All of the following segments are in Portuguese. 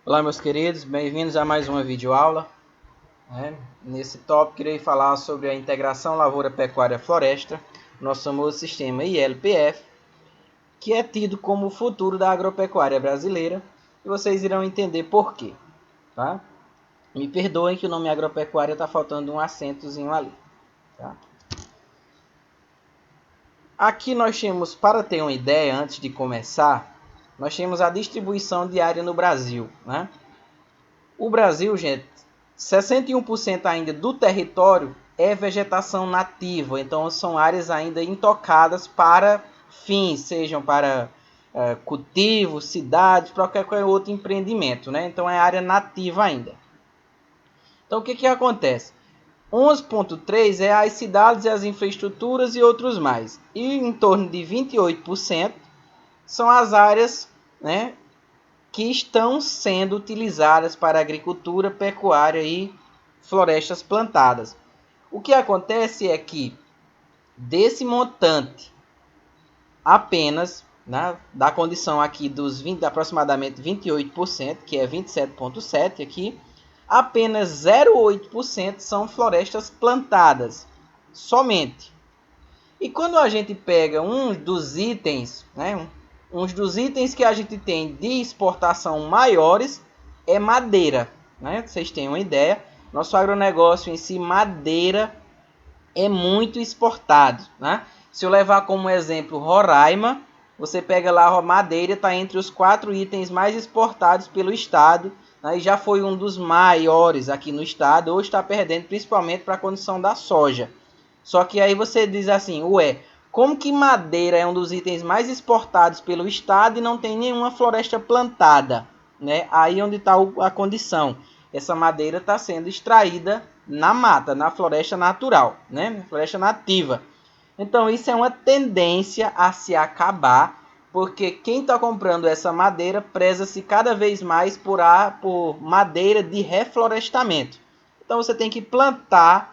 Olá, meus queridos, bem-vindos a mais uma videoaula. Nesse tópico, irei falar sobre a integração lavoura-pecuária-floresta, nosso famoso sistema ILPF, que é tido como o futuro da agropecuária brasileira, e vocês irão entender por quê. Tá? Me perdoem que o nome agropecuária está faltando um acentozinho ali. Tá? Aqui nós temos, para ter uma ideia, antes de começar, nós temos a distribuição de área no Brasil. Né? O Brasil, gente, 61% ainda do território é vegetação nativa, então são áreas ainda intocadas para fins, sejam para cultivos, cidades, para qualquer outro empreendimento, né? Então é área nativa ainda. Então o que acontece? 11,3 é as cidades e as infraestruturas e outros mais. E em torno de 28% são as áreas, né, que estão sendo utilizadas para agricultura, pecuária e florestas plantadas. O que acontece é que desse montante, apenas, né, da condição aqui dos 20, aproximadamente 28%, que é 27,7% aqui, apenas 0,8% são florestas plantadas, somente. E quando a gente pega um dos itens, né, uns dos itens que a gente tem de exportação maiores é madeira, né? Vocês têm uma ideia, nosso agronegócio em si, madeira é muito exportado, né? Se eu levar como exemplo Roraima, você pega lá a madeira, está entre os 4 itens mais exportados pelo estado, né? E já foi um dos maiores aqui no estado, hoje está perdendo principalmente para a condição da soja. Só que aí você diz assim, ué, como que madeira é um dos itens mais exportados pelo estado e não tem nenhuma floresta plantada? Né? Aí onde está a condição. Essa madeira está sendo extraída na mata, na floresta natural, né? Na floresta nativa. Então isso é uma tendência a se acabar, porque quem está comprando essa madeira preza-se cada vez mais por madeira de reflorestamento. Então você tem que plantar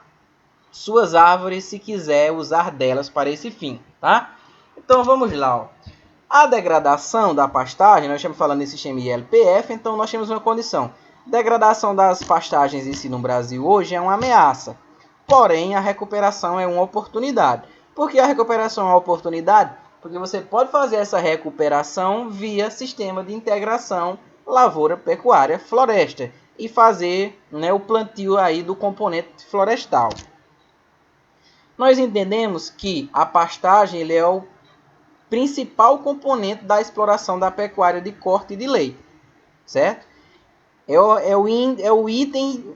suas árvores se quiser usar delas para esse fim, tá? Então vamos lá, ó. A degradação da pastagem, nós estamos falando desse sistema ILPF, então nós temos uma condição. Degradação das pastagens em si no Brasil hoje é uma ameaça, porém a recuperação é uma oportunidade. Por que a recuperação é uma oportunidade? Porque você pode fazer essa recuperação via sistema de integração lavoura, pecuária, floresta e fazer, né, o plantio aí do componente florestal. Nós entendemos que a pastagem ele é o principal componente da exploração da pecuária de corte e de leite, certo? É o item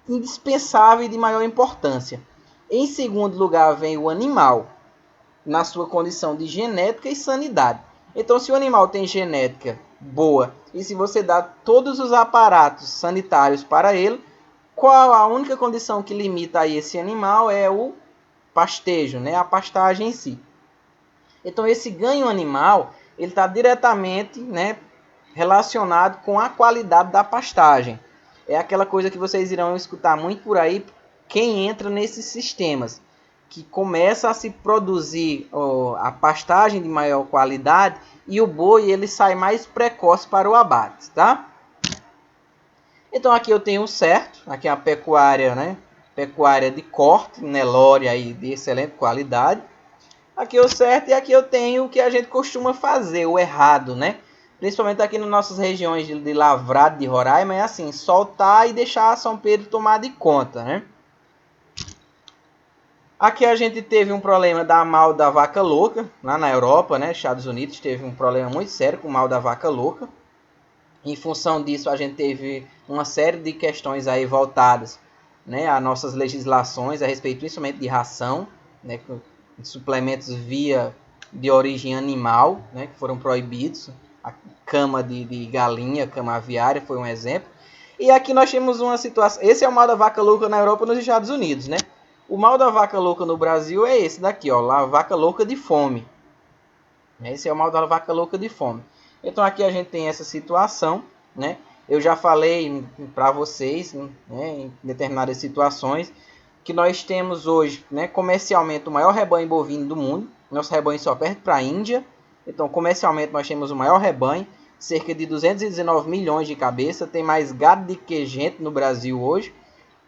indispensável e de maior importância. Em segundo lugar vem o animal, na sua condição de genética e sanidade. Então, se o animal tem genética boa e se você dá todos os aparatos sanitários para ele, qual a única condição que limita a esse animal é o pastejo, né? A pastagem em si. Então esse ganho animal ele está diretamente, né, relacionado com a qualidade da pastagem. É aquela coisa que vocês irão escutar muito por aí, quem entra nesses sistemas, que começa a se produzir a pastagem de maior qualidade e o boi ele sai mais precoce para o abate, tá? Então aqui eu tenho certo, aqui é a pecuária, né? Pecuária de corte, Nelore aí de excelente qualidade. Aqui o certo e aqui eu tenho o que a gente costuma fazer, o errado, né? Principalmente aqui nas nossas regiões de Lavrado, de Roraima, é assim, soltar e deixar São Pedro tomar de conta, né? Aqui a gente teve um problema da mal da vaca louca, lá na Europa, né? Estados Unidos teve um problema muito sério com o mal da vaca louca. Em função disso, a gente teve uma série de questões aí voltadas, né, a nossas legislações a respeito principalmente de ração, né, de suplementos de origem animal, né, que foram proibidos. A cama de galinha, cama aviária foi um exemplo. E aqui nós temos uma situação. Esse é o mal da vaca louca na Europa e nos Estados Unidos, né? O mal da vaca louca no Brasil é esse daqui, ó, a vaca louca de fome. Esse é o mal da vaca louca de fome. Então aqui a gente tem essa situação, né? Eu já falei para vocês, né, em determinadas situações, que nós temos hoje, né, comercialmente, o maior rebanho bovino do mundo. Nosso rebanho só perde para a Índia. Então, comercialmente, nós temos o maior rebanho. cerca de 219 milhões de cabeças, tem mais gado do que gente no Brasil hoje.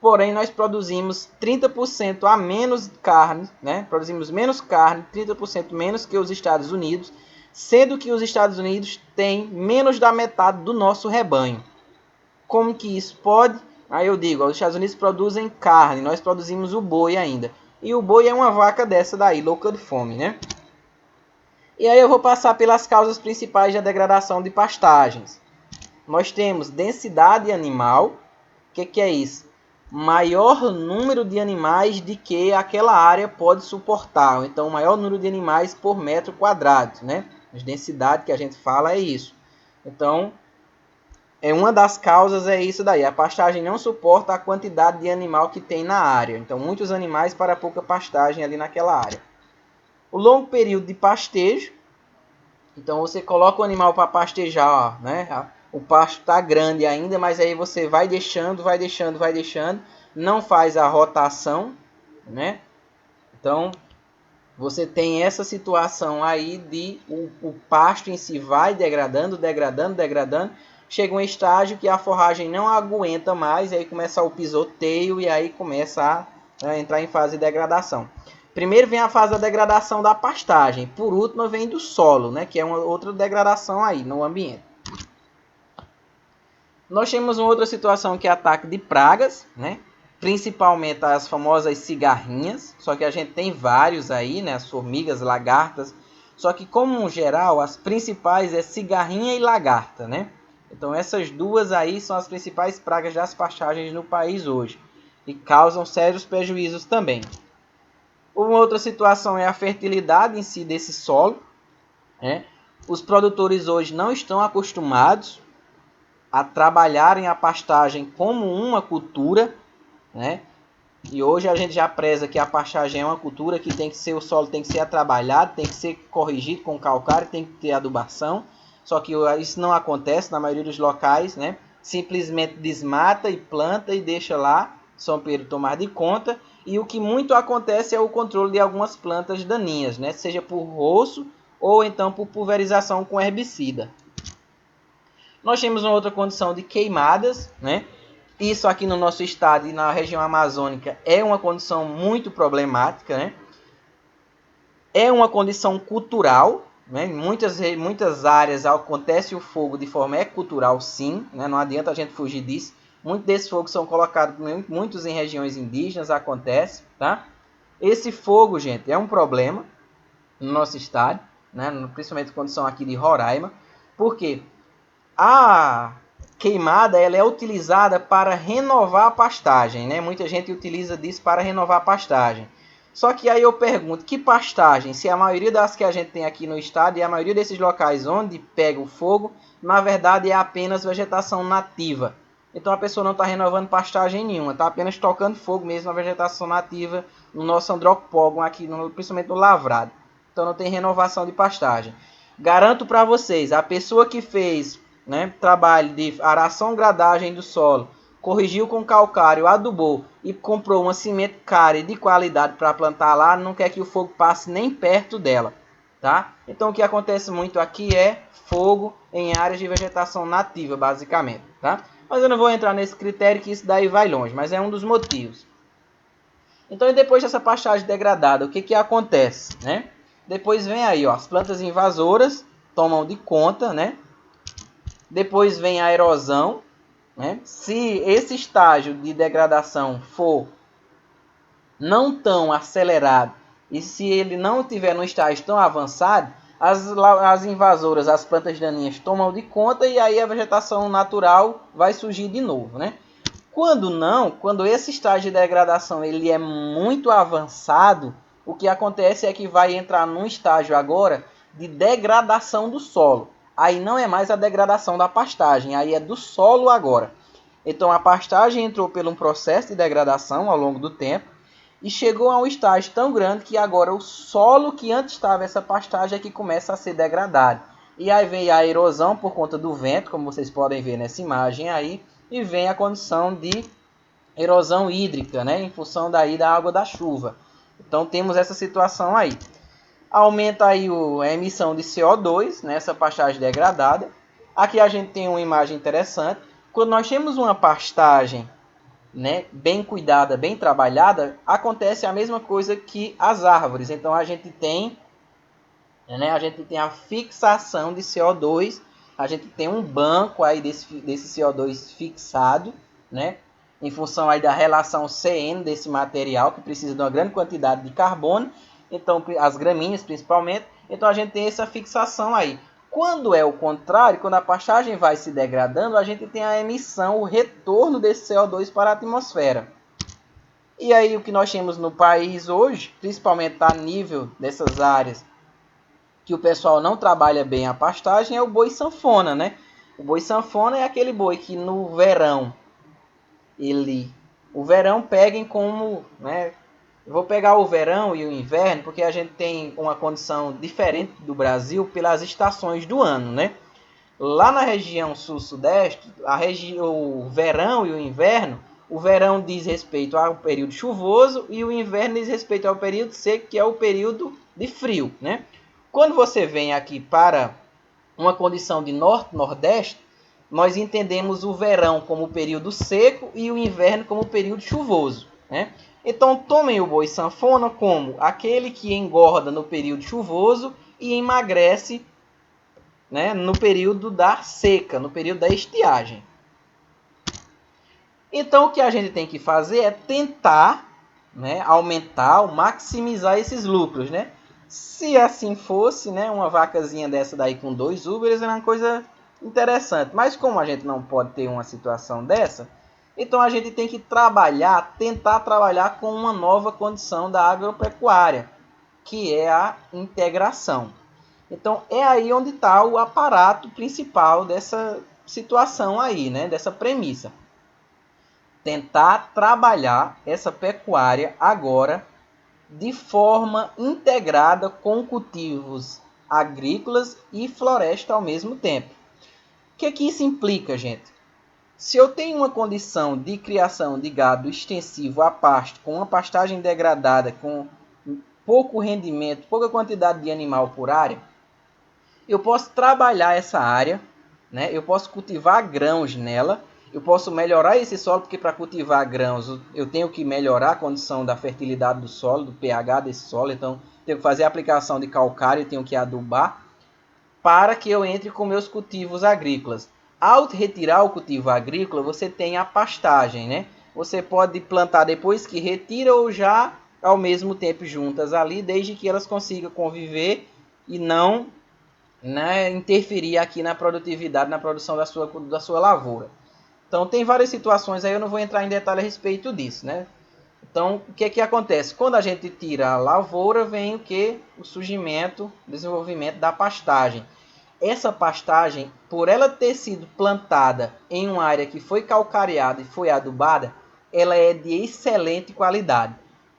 Porém, nós produzimos 30% a menos carne, né? Produzimos menos carne, 30% menos que os Estados Unidos, sendo que os Estados Unidos têm menos da metade do nosso rebanho. Como que isso pode? Aí eu digo, os Estados Unidos produzem carne, nós produzimos o boi ainda. E o boi é uma vaca dessa daí, louca de fome, né? E aí eu vou passar pelas causas principais da degradação de pastagens. Nós temos densidade animal. O que é isso? Maior número de animais de que aquela área pode suportar. Então, maior número de animais por metro quadrado, né? A densidade que a gente fala é isso. Então, uma das causas é isso daí. A pastagem não suporta a quantidade de animal que tem na área. Então, muitos animais para pouca pastagem ali naquela área. O longo período de pastejo. Então, você coloca o animal para pastejar, né? O pasto está grande ainda, mas aí você vai deixando, não faz a rotação, né? Então, você tem essa situação aí de o pasto em si vai degradando. Chega um estágio que a forragem não aguenta mais, e aí começa o pisoteio e aí começa a entrar em fase de degradação. Primeiro vem a fase da degradação da pastagem, por último vem do solo, né, que é uma outra degradação aí no ambiente. Nós temos uma outra situação que é ataque de pragas, né? Principalmente as famosas cigarrinhas, só que a gente tem vários aí, né? As formigas, lagartas, só que como geral as principais é cigarrinha e lagarta, né? Então essas duas aí são as principais pragas das pastagens no país hoje e causam sérios prejuízos também. Uma outra situação é a fertilidade em si desse solo, né? Os produtores hoje não estão acostumados a trabalharem a pastagem como uma cultura, né? E hoje a gente já preza que a pastagem é uma cultura que tem que ser, o solo tem que ser trabalhado, tem que ser corrigido com calcário, tem que ter adubação. Só que isso não acontece na maioria dos locais, né? Simplesmente desmata e planta e deixa lá São Pedro tomar de conta. E o que muito acontece é o controle de algumas plantas daninhas, né? Seja por roço ou então por pulverização com herbicida. Nós temos uma outra condição de queimadas, né? Isso aqui no nosso estado e na região amazônica é uma condição muito problemática, né? É uma condição cultural, né? Em muitas áreas acontece o fogo de forma cultural, sim, né? Não adianta a gente fugir disso. Muitos desses fogos são colocados, muitos em regiões indígenas, acontece, tá? Esse fogo, gente, é um problema no nosso estado, né? Principalmente condição aqui de Roraima. Por quê? A queimada ela é utilizada para renovar a pastagem, né? Muita gente utiliza disso para renovar a pastagem. Só que aí eu pergunto, que pastagem? Se a maioria das que a gente tem aqui no estado e a maioria desses locais onde pega o fogo, na verdade é apenas vegetação nativa. Então a pessoa não está renovando pastagem nenhuma, está apenas tocando fogo mesmo na vegetação nativa, no nosso andropógon aqui, principalmente no lavrado. Então não tem renovação de pastagem. Garanto para vocês, a pessoa que fez, né, trabalho de aração, gradagem do solo, corrigiu com calcário, adubou e comprou uma semente cara e de qualidade para plantar lá, não quer que o fogo passe nem perto dela, tá? Então o que acontece muito aqui é fogo em áreas de vegetação nativa, basicamente, tá? Mas eu não vou entrar nesse critério que isso daí vai longe, mas é um dos motivos. Então, depois dessa pastagem degradada, o que acontece, né? Depois vem aí, ó, as plantas invasoras tomam de conta, né? Depois vem a erosão, né? Se esse estágio de degradação for não tão acelerado e se ele não tiver num estágio tão avançado, as invasoras, as plantas daninhas tomam de conta e aí a vegetação natural vai surgir de novo, né? Quando não, quando esse estágio de degradação ele é muito avançado, o que acontece é que vai entrar num estágio agora de degradação do solo. Aí não é mais a degradação da pastagem, aí é do solo agora. Então a pastagem entrou por um processo de degradação ao longo do tempo e chegou a um estágio tão grande que agora o solo que antes estava essa pastagem é que começa a ser degradado. E aí vem a erosão por conta do vento, como vocês podem ver nessa imagem aí, e vem a condição de erosão hídrica, né, em função daí da água da chuva. Então temos essa situação aí. Aumenta aí a emissão de CO2 nessa pastagem degradada. Aqui a gente tem uma imagem interessante. Quando nós temos uma pastagem, né, bem cuidada, bem trabalhada, acontece a mesma coisa que as árvores. Então a gente tem a fixação de CO2, a gente tem um banco aí desse CO2 fixado, né, em função aí da relação CN desse material, que precisa de uma grande quantidade de carbono, então as gramíneas principalmente, então a gente tem essa fixação aí. Quando é o contrário, quando a pastagem vai se degradando, a gente tem a emissão, o retorno desse CO2 para a atmosfera. E aí o que nós temos no país hoje, principalmente a nível dessas áreas que o pessoal não trabalha bem a pastagem, é o boi sanfona, né? O boi sanfona é aquele boi que no verão, o verão peguem como, né? Eu vou pegar o verão e o inverno, porque a gente tem uma condição diferente do Brasil pelas estações do ano, né? Lá na região sul-sudeste, o verão e o verão diz respeito ao período chuvoso e o inverno diz respeito ao período seco, que é o período de frio, né? Quando você vem aqui para uma condição de norte-nordeste, nós entendemos o verão como período seco e o inverno como período chuvoso, né? Então tomem o boi sanfona como aquele que engorda no período chuvoso e emagrece, né, no período da seca, no período da estiagem. Então o que a gente tem que fazer é tentar, né, aumentar ou maximizar esses lucros, né? Se assim fosse, né, uma vacazinha dessa daí com 2 úberes é uma coisa interessante. Mas como a gente não pode ter uma situação dessa, então a gente tem que tentar trabalhar com uma nova condição da agropecuária, que é a integração. Então é aí onde está o aparato principal dessa situação aí, né, dessa premissa. Tentar trabalhar essa pecuária agora de forma integrada com cultivos agrícolas e floresta ao mesmo tempo. O que isso implica, gente? Se eu tenho uma condição de criação de gado extensivo a pasto, com uma pastagem degradada, com pouco rendimento, pouca quantidade de animal por área, eu posso trabalhar essa área, né? Eu posso cultivar grãos nela, eu posso melhorar esse solo, porque para cultivar grãos eu tenho que melhorar a condição da fertilidade do solo, do pH desse solo, então tenho que fazer a aplicação de calcário, tenho que adubar, para que eu entre com meus cultivos agrícolas. Ao retirar o cultivo agrícola, você tem a pastagem, né? Você pode plantar depois que retira ou já ao mesmo tempo juntas ali, desde que elas consigam conviver e não, né, interferir aqui na produtividade, na produção da sua lavoura. Então tem várias situações aí, eu não vou entrar em detalhe a respeito disso, né? Então o que acontece? Quando a gente tira a lavoura, vem o que? O surgimento, desenvolvimento da pastagem. Essa pastagem, por ela ter sido plantada em uma área que foi calcareada e foi adubada, ela é de excelente qualidade.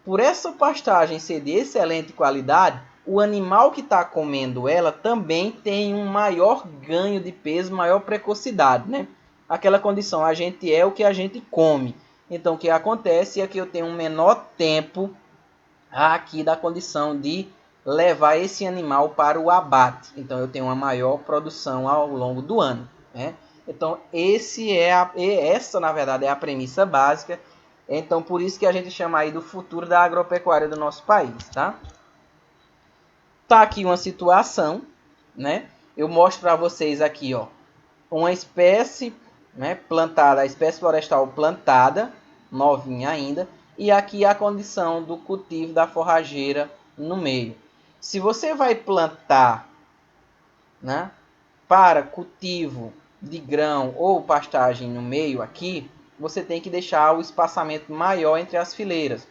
Por essa pastagem ser de excelente qualidade, o animal que está comendo ela também tem um maior ganho de peso, maior precocidade, né? Aquela condição, a gente é o que a gente come. Então o que acontece é que eu tenho um menor tempo aqui da condição de levar esse animal para o abate. Então eu tenho uma maior produção ao longo do ano, né? Então essa na verdade é a premissa básica. Então por isso que a gente chama aí do futuro da agropecuária do nosso país, tá? Tá aqui uma situação, né? Eu mostro para vocês aqui, ó, uma espécie, né, plantada, a espécie florestal plantada, novinha ainda, e aqui a condição do cultivo da forrageira no meio. Se você vai plantar, né, para cultivo de grão ou pastagem no meio aqui, você tem que deixar o espaçamento maior entre as fileiras.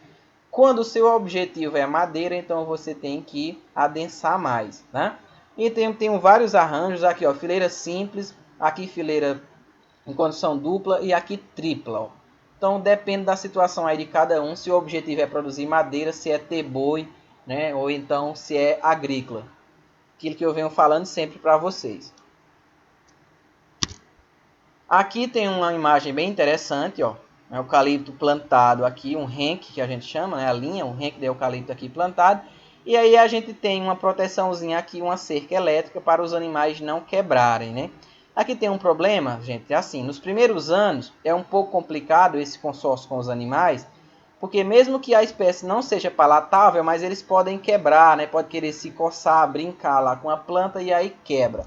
Quando o seu objetivo é madeira, então você tem que adensar mais, né? E tem vários arranjos aqui, ó, fileira simples, aqui fileira em condição dupla e aqui tripla, ó. Então depende da situação aí de cada um, se o objetivo é produzir madeira, se é ter boi, né, ou então se é agrícola. Aquilo que eu venho falando sempre para vocês. Aqui tem uma imagem bem interessante, ó. É eucalipto plantado aqui, um renque que a gente chama, né, a linha, um renque de eucalipto aqui plantado. E aí a gente tem uma proteçãozinha aqui, uma cerca elétrica para os animais não quebrarem, né? Aqui tem um problema, gente, é assim, nos primeiros anos é um pouco complicado esse consórcio com os animais, porque mesmo que a espécie não seja palatável, mas eles podem quebrar, né? Pode querer se coçar, brincar lá com a planta e aí quebra.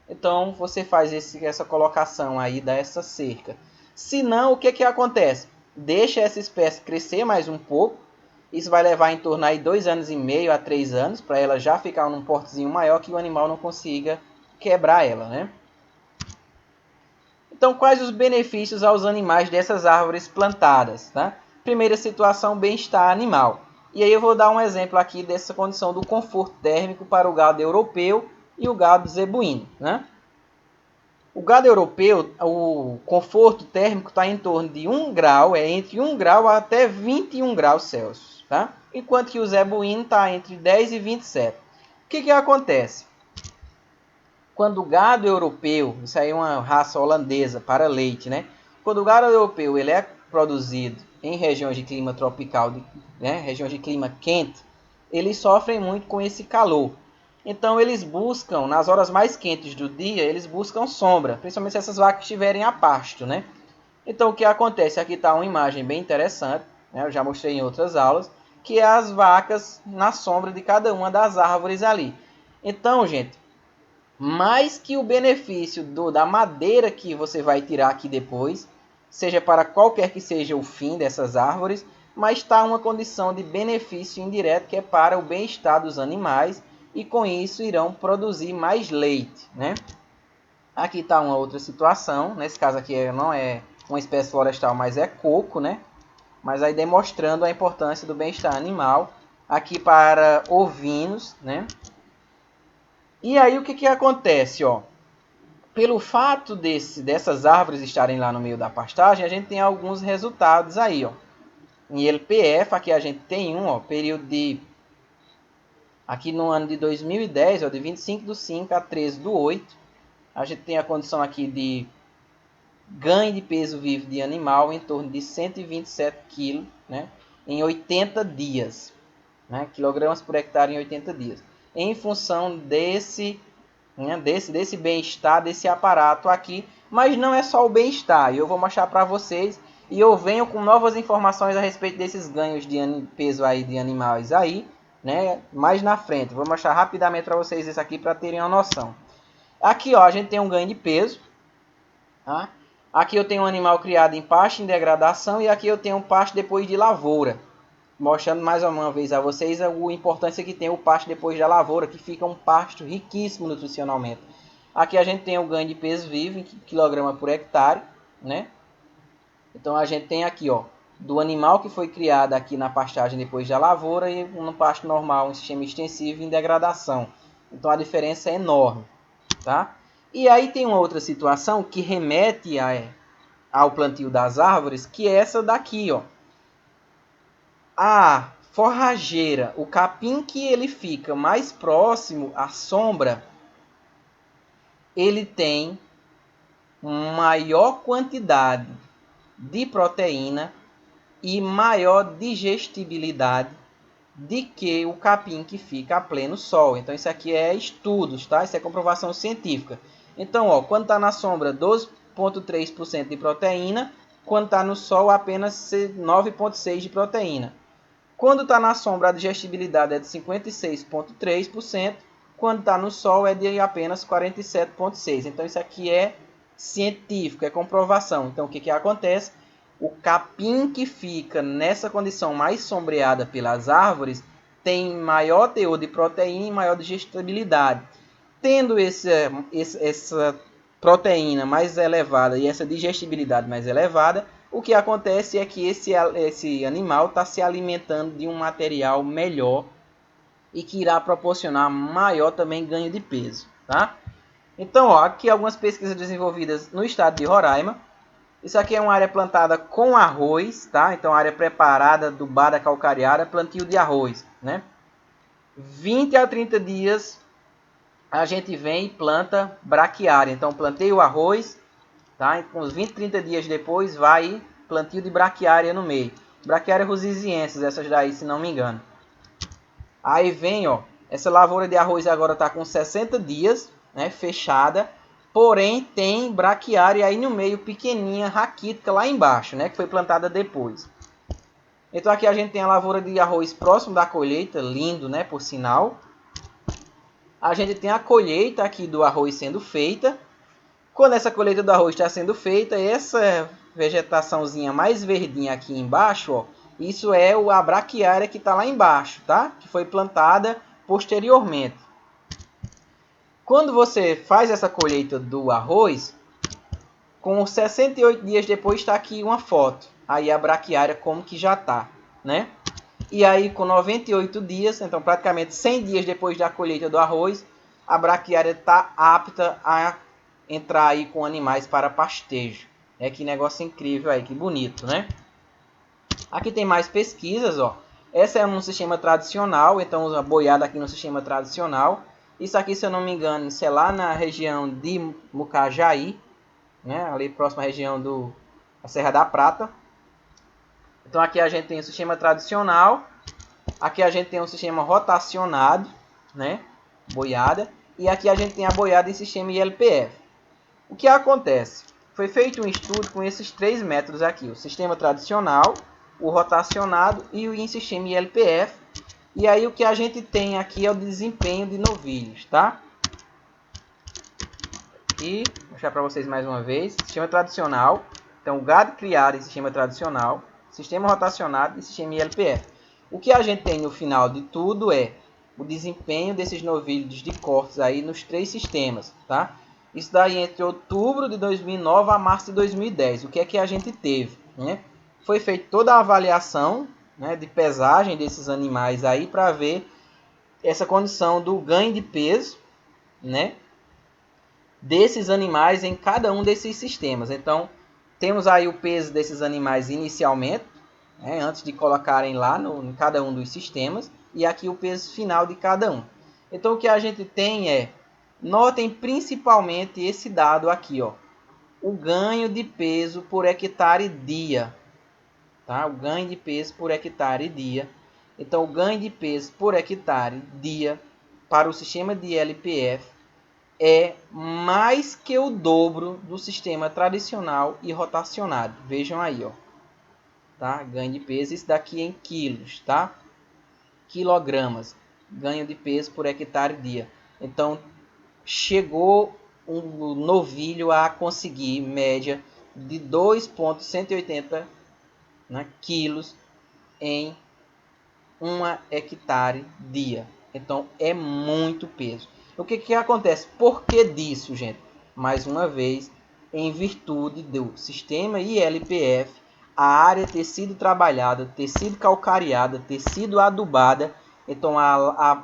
Então você faz essa colocação aí dessa cerca. Se não, o que acontece? Deixa essa espécie crescer mais um pouco. Isso vai levar em torno aí 2 anos e meio a 3 anos para ela já ficar num portezinho maior que o animal não consiga quebrar ela, né? Então, quais os benefícios aos animais dessas árvores plantadas? Tá? Primeira situação, bem-estar animal. E aí eu vou dar um exemplo aqui dessa condição do conforto térmico para o gado europeu e o gado zebuíno. Né? O gado europeu, o conforto térmico está em torno de 1 grau, entre 1 grau até 21 graus Celsius. Tá? Enquanto que o zebuíno está entre 10 e 27. O que acontece? Quando o gado europeu, isso aí é uma raça holandesa para leite, né? Quando o gado europeu ele é produzido em regiões de clima tropical, né? Regiões de clima quente, eles sofrem muito com esse calor. Então eles buscam, nas horas mais quentes do dia, eles buscam sombra, principalmente se essas vacas estiverem a pasto, né? Então o que acontece? Aqui está uma imagem bem interessante, né? Eu já mostrei em outras aulas, que é as vacas na sombra de cada uma das árvores ali. Então, gente, mais que o benefício da madeira que você vai tirar aqui depois, seja para qualquer que seja o fim dessas árvores, mas está uma condição de benefício indireto que é para o bem-estar dos animais e com isso irão produzir mais leite, né? Aqui está uma outra situação, nesse caso aqui não é uma espécie florestal, mas é coco, né? Mas aí demonstrando a importância do bem-estar animal aqui para ovinos, né? E aí o que acontece, ó? Pelo fato dessas árvores estarem lá no meio da pastagem, a gente tem alguns resultados aí, ó. Em LPF, aqui a gente tem período de... Aqui no ano de 2010, ó, de 25/5 a 13/8, a gente tem a condição aqui de ganho de peso vivo de animal em torno de 127 kg, né, em 80 dias. Né, quilogramas por hectare em 80 dias. Em função desse bem-estar, desse aparato aqui, mas não é só o bem-estar, eu vou mostrar para vocês e eu venho com novas informações a respeito desses ganhos de peso aí de animais aí, né, mais na frente. Vou mostrar rapidamente para vocês isso aqui para terem uma noção. Aqui, ó, a gente tem um ganho de peso, tá? Aqui eu tenho um animal criado em pasto em degradação e aqui eu tenho um pasto depois de lavoura. Mostrando mais uma vez a vocês a importância que tem o pasto depois da lavoura, que fica um pasto riquíssimo nutricionalmente. Aqui a gente tem o ganho de peso vivo em quilograma por hectare, né? Então a gente tem aqui, ó, do animal que foi criado aqui na pastagem depois da lavoura e no pasto normal, um sistema extensivo em degradação. Então a diferença é enorme, tá? E aí tem uma outra situação que remete ao plantio das árvores, que é essa daqui, ó. A forrageira, o capim que ele fica mais próximo à sombra, ele tem maior quantidade de proteína e maior digestibilidade do que o capim que fica a pleno sol. Então isso aqui é estudos, tá? Isso é comprovação científica. Então, ó, quando está na sombra 12,3% de proteína, quando está no sol apenas 9,6% de proteína. Quando está na sombra, a digestibilidade é de 56,3%. Quando está no sol, é de apenas 47,6%. Então, isso aqui é científico, é comprovação. Então, o que acontece? O capim que fica nessa condição mais sombreada pelas árvores tem maior teor de proteína e maior digestibilidade. Tendo essa proteína mais elevada e essa digestibilidade mais elevada, o que acontece é que esse animal está se alimentando de um material melhor e que irá proporcionar maior também ganho de peso, tá? Então, ó, aqui algumas pesquisas desenvolvidas no estado de Roraima. Isso aqui é uma área plantada com arroz, tá? Então, área preparada, adubada, calcareada, plantio de arroz, né? 20 a 30 dias a gente vem e planta braquiária. Então, plantei o arroz, tá? Com uns 20, 30 dias depois vai plantio de braquiária no meio. Braquiária rusiziensis, essas daí, se não me engano. Aí vem, ó, essa lavoura de arroz agora está com 60 dias, né, fechada. porém tem braquiária aí no meio, pequenininha, raquítica lá embaixo, né, que foi plantada depois. Então aqui a gente tem a lavoura de arroz próximo da colheita, lindo, né, por sinal. A gente tem a colheita aqui do arroz sendo feita. Quando essa colheita do arroz está sendo feita, essa vegetaçãozinha mais verdinha aqui embaixo, ó, isso é a braquiária que está lá embaixo, tá? Que foi plantada posteriormente. Quando você faz essa colheita do arroz, com 68 dias depois está aqui uma foto. Aí a braquiária como que já está, né? E aí com 98 dias, então praticamente 100 dias depois da colheita do arroz, a braquiária está apta a entrar aí com animais para pastejo. Que negócio incrível aí, que bonito, né? Aqui tem mais pesquisas, ó. Essa é um sistema tradicional, então a boiada aqui no sistema tradicional. Isso aqui, se eu não me engano, isso é lá na região de Mucajaí, né? Ali próxima à região da Serra da Prata. Então aqui a gente tem o sistema tradicional. Aqui a gente tem um sistema rotacionado, né? Boiada. E aqui a gente tem a boiada em sistema ILPF. O que acontece? Foi feito um estudo com esses 3 métodos aqui. O sistema tradicional, o rotacionado e o em sistema ILPF. E aí o que a gente tem aqui é o desempenho de novilhos, tá? E vou mostrar para vocês mais uma vez. Sistema tradicional. Então o gado criado em sistema tradicional, sistema rotacionado e sistema ILPF. O que a gente tem no final de tudo é o desempenho desses novilhos de cortes aí nos 3 sistemas, tá? Isso daí entre outubro de 2009 a março de 2010. O que é que a gente teve, né? Foi feita toda a avaliação, né, de pesagem desses animais aí para ver essa condição do ganho de peso, né, desses animais em cada um desses sistemas. Então, temos aí o peso desses animais inicialmente, né, antes de colocarem lá em cada um dos sistemas, e aqui o peso final de cada um. Então, o que a gente tem é, notem principalmente esse dado aqui, ó, o ganho de peso por hectare dia. Tá? O ganho de peso por hectare dia. Então, o ganho de peso por hectare dia para o sistema de LPF é mais que o dobro do sistema tradicional e rotacionado. Vejam aí, ó. Tá? Ganho de peso, isso daqui é em quilos, tá? Quilogramas. Ganho de peso por hectare dia. Então, chegou um novilho a conseguir média de 2,180, né, quilos em 1 hectare dia. Então é muito peso. O que acontece? Por que disso, gente? Mais uma vez, em virtude do sistema ILPF, a área ter sido trabalhada, ter sido calcareada, ter sido adubada. Então a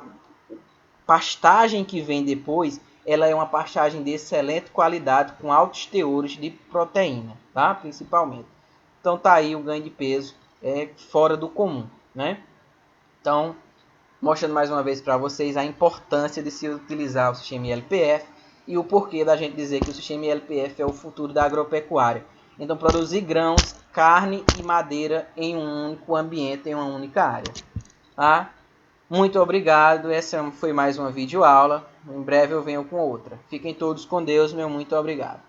pastagem que vem depois, ela é uma pastagem de excelente qualidade, com altos teores de proteína, tá? Principalmente. Então tá aí o ganho de peso fora do comum, né? Então, mostrando mais uma vez para vocês a importância de se utilizar o sistema ILPF e o porquê da gente dizer que o sistema ILPF é o futuro da agropecuária. Então, produzir grãos, carne e madeira em um único ambiente, em uma única área. Tá? Muito obrigado. Essa foi mais uma videoaula. Em breve eu venho com outra. Fiquem todos com Deus. Meu muito obrigado.